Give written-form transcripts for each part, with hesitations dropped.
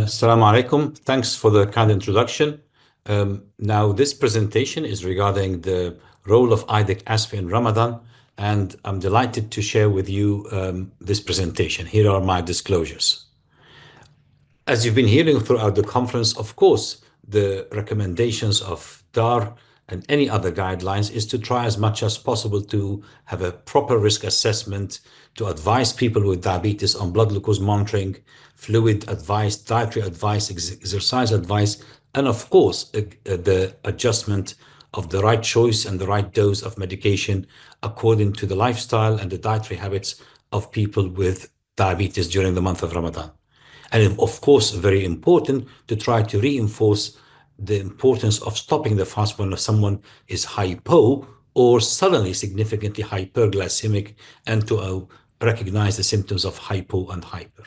Assalamu alaikum. Thanks for the kind introduction. Now, this presentation is regarding the role of Idic Asp in Ramadan, and I'm delighted to share with you this presentation. Here are my disclosures. As you've been hearing throughout the conference, of course, the recommendations of DAR and any other guidelines is to try as much as possible to have a proper risk assessment, to advise people with diabetes on blood glucose monitoring, fluid advice, dietary advice, exercise advice, and of course, the adjustment of the right choice and the right dose of medication according to the lifestyle and the dietary habits of people with diabetes during the month of Ramadan. And of course, very important to try to reinforce the importance of stopping the fast when someone is hypo or suddenly significantly hyperglycemic, and to recognize the symptoms of hypo and hyper.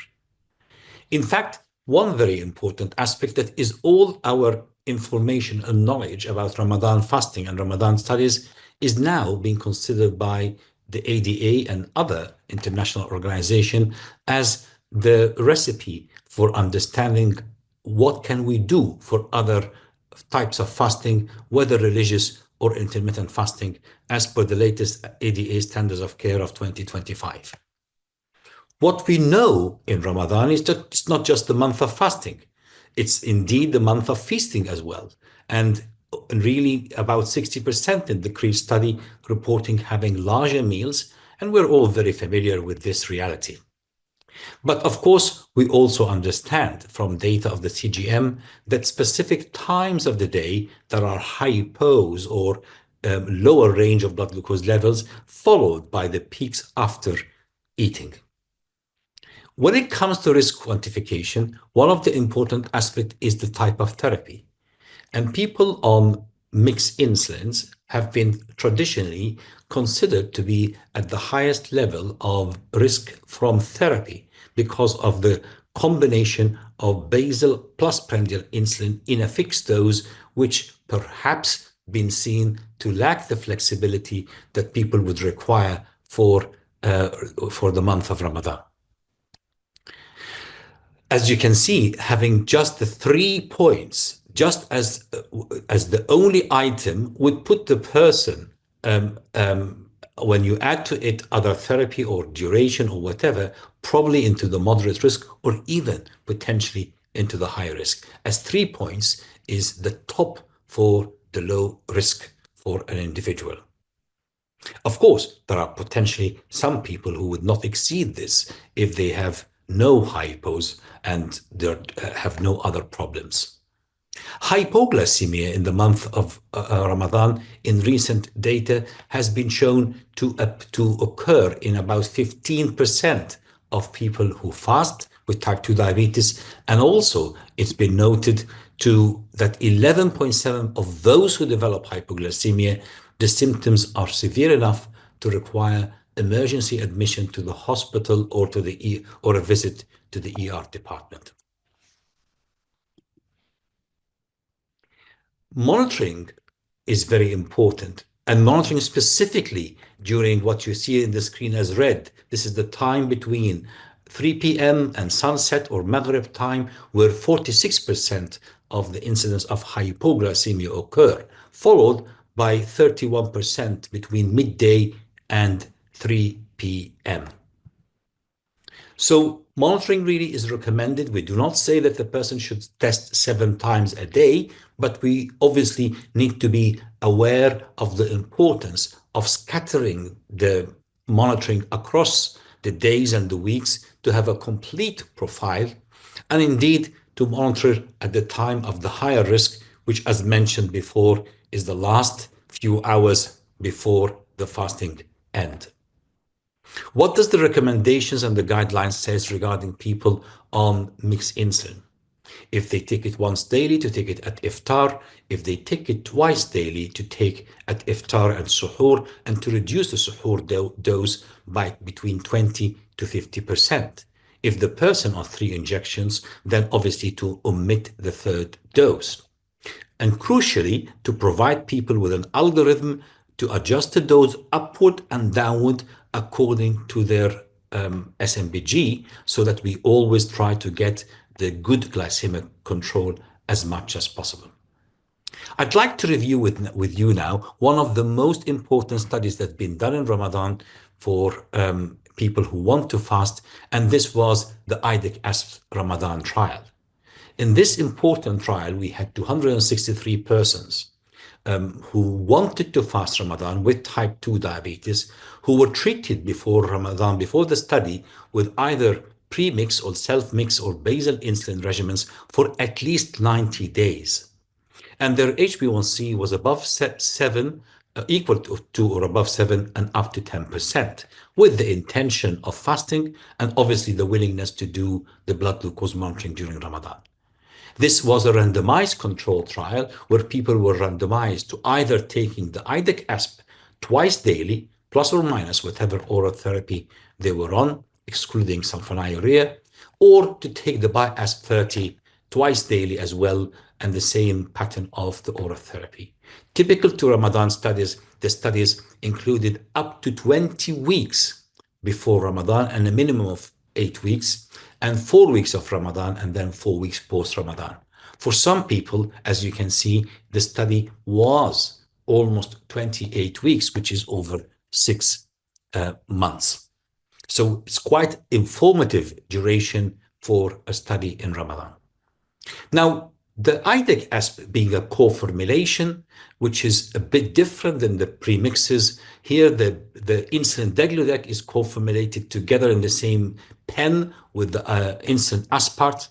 In fact, one very important aspect that is all our information and knowledge about Ramadan fasting and Ramadan studies is now being considered by the ADA and other international organizations as the recipe for understanding what can we do for other types of fasting, whether religious or intermittent fasting, as per the latest ADA standards of care of 2025. What we know in Ramadan is that it's not just the month of fasting, it's indeed the month of feasting as well. And really about 60% in the CREED study reporting having larger meals, and we're all very familiar with this reality. But of course, we also understand from data of the CGM that specific times of the day there are hypos or lower range of blood glucose levels, followed by the peaks after eating. When it comes to risk quantification, one of the important aspects is the type of therapy. And people on mixed insulins have been traditionally considered to be at the highest level of risk from therapy because of the combination of basal plus prandial insulin in a fixed dose, which perhaps been seen to lack the flexibility that people would require for the month of Ramadan. As you can see, having just the 3 points, just as the only item would put the person, when you add to it other therapy or duration or whatever, probably into the moderate risk or even potentially into the high risk, as 3 points is the top for the low risk for an individual. Of course, there are potentially some people who would not exceed this if they have no hypos and they have no other problems. Hypoglycemia in the month of Ramadan in recent data has been shown to occur in about 15% of people who fast with type 2 diabetes. And also it's been noted that 11.7% of those who develop hypoglycemia, the symptoms are severe enough to require emergency admission to the hospital or or a visit to the ER department. Monitoring is very important, and monitoring specifically during what you see in the screen as red. This is the time between 3 p.m. and sunset or Maghrib time, where 46% of the incidence of hypoglycemia occur, followed by 31% between midday and 3 p.m. So monitoring really is recommended. We do not say that the person should test 7 times a day, but we obviously need to be aware of the importance of scattering the monitoring across the days and the weeks to have a complete profile, and indeed to monitor at the time of the higher risk, which, as mentioned before, is the last few hours before the fasting end. What does the recommendations and the guidelines says regarding people on mixed insulin? If they take it once daily, to take it at iftar. If they take it twice daily, to take at iftar and suhoor, and to reduce the suhoor dose by between 20 to 50%. If the person on 3 injections, then obviously to omit the 3rd dose. And crucially, to provide people with an algorithm to adjust the dose upward and downward according to their SMBG, so that we always try to get the good glycemic control as much as possible. I'd like to review with you now one of the most important studies that's been done in Ramadan for people who want to fast, and this was the IDIC-ASP Ramadan trial. In this important trial, we had 263 persons who wanted to fast Ramadan with type 2 diabetes, who were treated before Ramadan, before the study, with either pre-mix or self-mix or basal insulin regimens for at least 90 days. And their HbA1c was above 7, equal to or above 7 and up to 10%, with the intention of fasting and obviously the willingness to do the blood glucose monitoring during Ramadan. This was a randomized controlled trial where people were randomized to either taking the IDIC-ASP twice daily, plus or minus whatever oral therapy they were on, excluding sulfonylurea, or to take the BiASP 30 twice daily as well, and the same pattern of the oral therapy. Typical to Ramadan studies, the studies included up to 20 weeks before Ramadan and a minimum of 8 weeks, and 4 weeks of Ramadan, and then 4 weeks post-Ramadan. For some people, as you can see, the study was almost 28 weeks, which is over 6 months. So it's quite informative duration for a study in Ramadan. Now, the IDIC-ASP being a co-formulation, which is a bit different than the premixes. Here, the insulin degludec is co-formulated together in the same pen with the insulin aspart.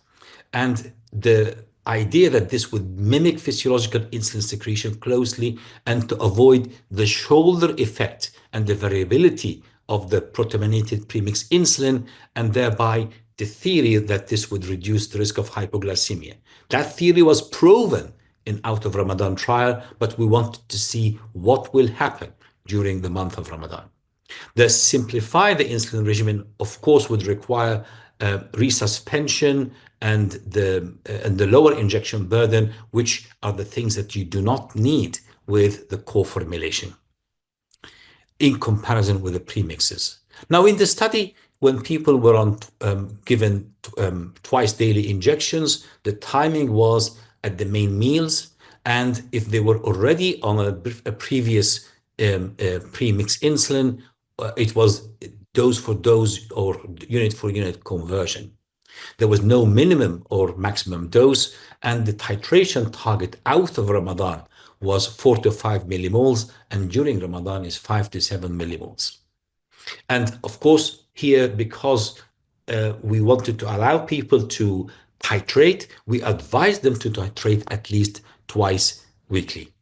And the idea that this would mimic physiological insulin secretion closely and to avoid the shoulder effect and the variability of the proteinated premix insulin, and thereby the theory that this would reduce the risk of hypoglycemia. That theory was proven in out of Ramadan trial, but we wanted to see what will happen during the month of Ramadan. The simplify the insulin regimen, of course, would require resuspension and the lower injection burden, which are the things that you do not need with the co-formulation in comparison with the premixes. Now, in the study, when people were on given twice daily injections, the timing was at the main meals, and if they were already on a previous premix insulin, it was dose for dose or unit for unit conversion. There was no minimum or maximum dose, and the titration target out of Ramadan was 4 to 5 millimoles, and during Ramadan is 5 to 7 millimoles. And of course, here, because we wanted to allow people to titrate, we advised them to titrate at least twice weekly.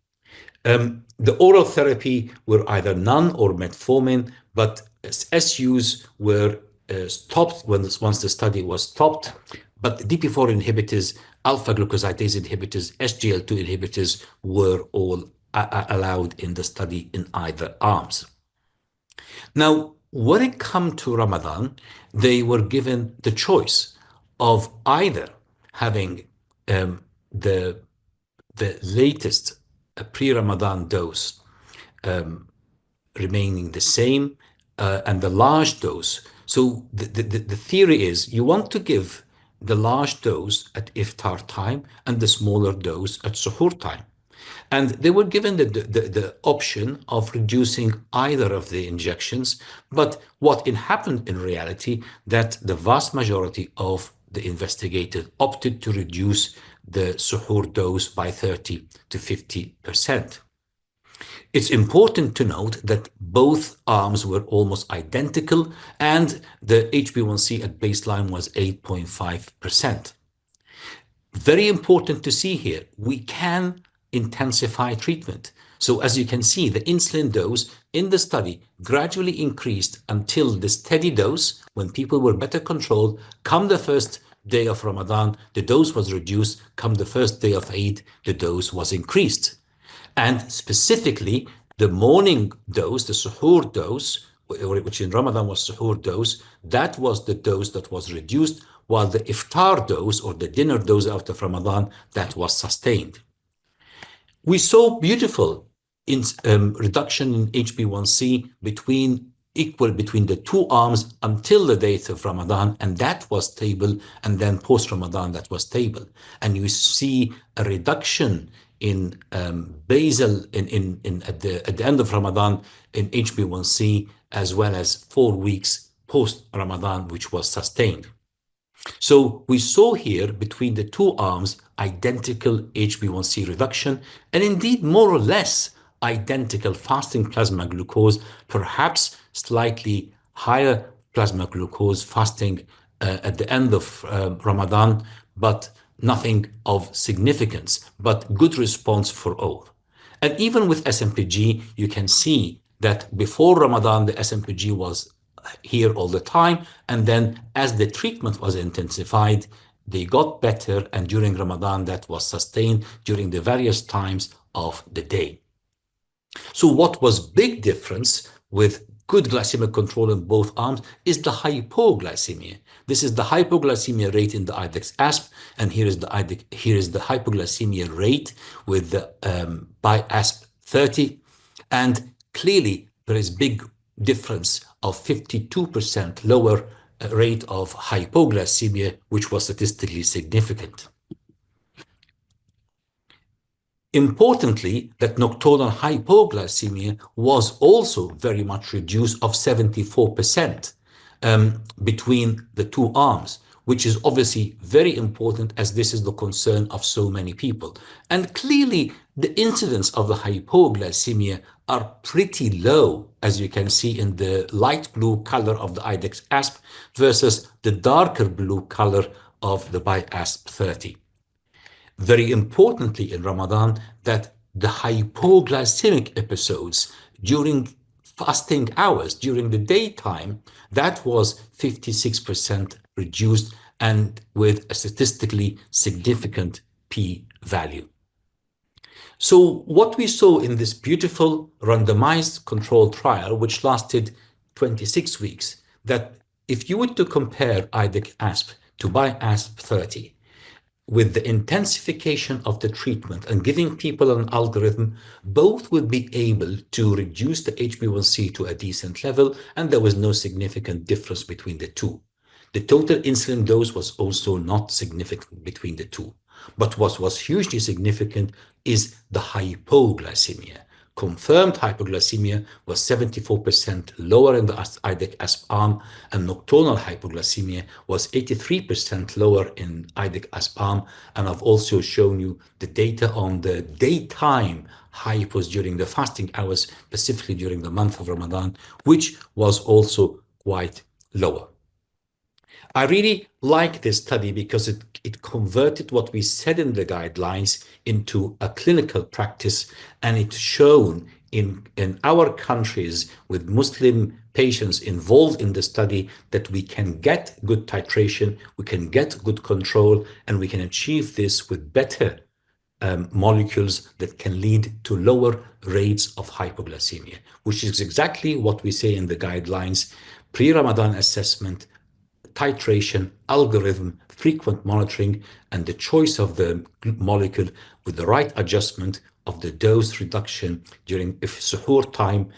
The oral therapy were either none or metformin, but SUs were stopped once the study was stopped. But DP4 inhibitors, alpha glucosidase inhibitors, SGL2 inhibitors were all allowed in the study in either arms. Now, when it comes to Ramadan, they were given the choice of either having the latest pre-Ramadan dose remaining the same and the large dose. So the theory is you want to give the large dose at iftar time and the smaller dose at suhoor time. And they were given the option of reducing either of the injections. But what happened in reality, that the vast majority of the investigators opted to reduce the suhoor dose by 30 to 50%. It's important to note that both arms were almost identical, and the HbA1c at baseline was 8.5%. Very important to see here, we can intensify treatment. So as you can see, the insulin dose in the study gradually increased until the steady dose, when people were better controlled. Come the first day of Ramadan, the dose was reduced. Come the first day of Eid, the dose was increased. And specifically, the morning dose, the suhoor dose, which in Ramadan was suhoor dose, that was the dose that was reduced, while the iftar dose or the dinner dose out of Ramadan, that was sustained. We saw beautiful reduction in HbA1c between equal between the two arms until the date of Ramadan, and that was stable, and then post Ramadan that was stable. And you see a reduction in basal in at the end of Ramadan in HbA1c, as well as 4 weeks post Ramadan, which was sustained. So we saw here between the two arms identical HbA1c reduction, and indeed more or less identical fasting plasma glucose, perhaps slightly higher plasma glucose fasting at the end of Ramadan, but nothing of significance, but good response for all. And even with SMPG, you can see that before Ramadan, the SMPG was here all the time. And then as the treatment was intensified, they got better. And during Ramadan, that was sustained during the various times of the day. So what was big difference with good glycemic control in both arms is the hypoglycemia. This is the hypoglycemia rate in the IDEX-ASP, and here is the hypoglycemia rate with the by ASP 30, and clearly there is big difference of 52% lower rate of hypoglycemia, which was statistically significant. Importantly, that nocturnal hypoglycemia was also very much reduced of 74% between the two arms, which is obviously very important as this is the concern of so many people. And clearly, the incidence of the hypoglycemia are pretty low, as you can see in the light blue color of the IDEX-ASP versus the darker blue color of the BI-ASP 30. Very importantly in Ramadan, that the hypoglycemic episodes during fasting hours, during the daytime, that was 56% reduced and with a statistically significant p-value. So what we saw in this beautiful randomized controlled trial, which lasted 26 weeks, that if you were to compare IDEC-ASP to BI-ASP 30, with the intensification of the treatment and giving people an algorithm, both would be able to reduce the HbA1c to a decent level, and there was no significant difference between the two. The total insulin dose was also not significant between the two. But what was hugely significant is the hypoglycemia. Confirmed hypoglycemia was 74% lower in the IDEC-ASP arm, and nocturnal hypoglycemia was 83% lower in IDEC-ASP arm. And I've also shown you the data on the daytime hypos during the fasting hours, specifically during the month of Ramadan, which was also quite lower. I really like this study because it converted what we said in the guidelines into a clinical practice, and it's shown in our countries with Muslim patients involved in the study that we can get good titration, we can get good control, and we can achieve this with better molecules that can lead to lower rates of hypoglycemia, which is exactly what we say in the guidelines: pre-Ramadan assessment, titration, algorithm, frequent monitoring, and the choice of the molecule with the right adjustment of the dose reduction during suhoor time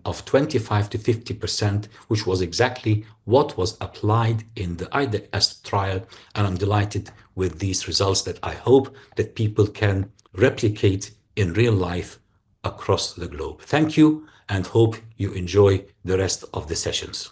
of 25 to 50%, which was exactly what was applied in the IDEC-ASP trial. And I'm delighted with these results that I hope that people can replicate in real life across the globe. Thank you, and hope you enjoy the rest of the sessions.